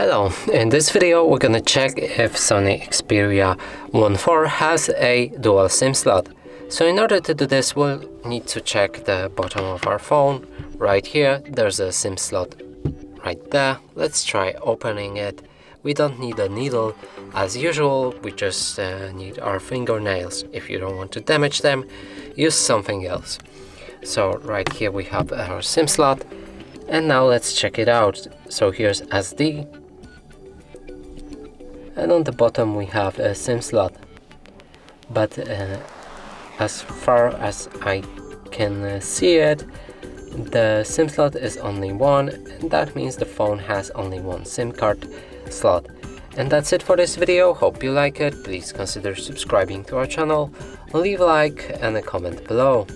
Hello, in this video we're gonna check if SONY Xperia 1.4 has a dual SIM slot. So in order to do this, we'll need to check the bottom of our phone. Right here, there's a SIM slot right there. Let's try opening it. We don't need a needle as usual, we just need our fingernails. If you don't want to damage them, use something else. So right here we have our SIM slot. And now let's check it out. So here's SD, and on the bottom we have a SIM slot. But as far as I can see it, the SIM slot is only one, and that means the phone has only one SIM card slot. And that's it for this video. Hope you like it. Please consider subscribing to our channel, leave a like and a comment below.